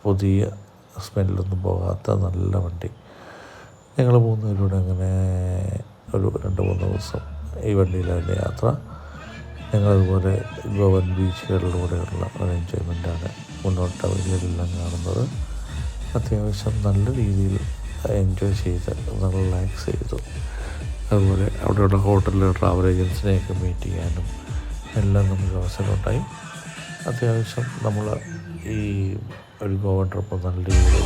പുതിയ സ്മെല്ലൊന്നും പോകാത്ത നല്ല വണ്ടി. ഞങ്ങൾ 3 പേരൂടെ അങ്ങനെ ഒരു 2-3 ദിവസം ഈ വണ്ടിയിലായിരുന്നു യാത്ര. ഞങ്ങളതുപോലെ ഗോവൻ ബീച്ചുകളിലൂടെയുള്ള ഒരു എൻജോയ്മെൻറ്റാണ് മുന്നോട്ട് വഴിയിലെല്ലാം കാണുന്നത്. അത്യാവശ്യം നല്ല രീതിയിൽ എൻജോയ് ചെയ്ത് നല്ല റിലാക്സ് ചെയ്തു. അതുപോലെ അവിടെയുള്ള ഹോട്ടലിലെ ട്രാവൽ ഏജൻസിനെയൊക്കെ മീറ്റ് ചെയ്യാനും എല്ലാം നമുക്ക് അവസരമുണ്ടായി. അത്യാവശ്യം നമ്മൾ ഈ ഒരു ഗോവ ട്രിപ്പ് നല്ല രീതിയിൽ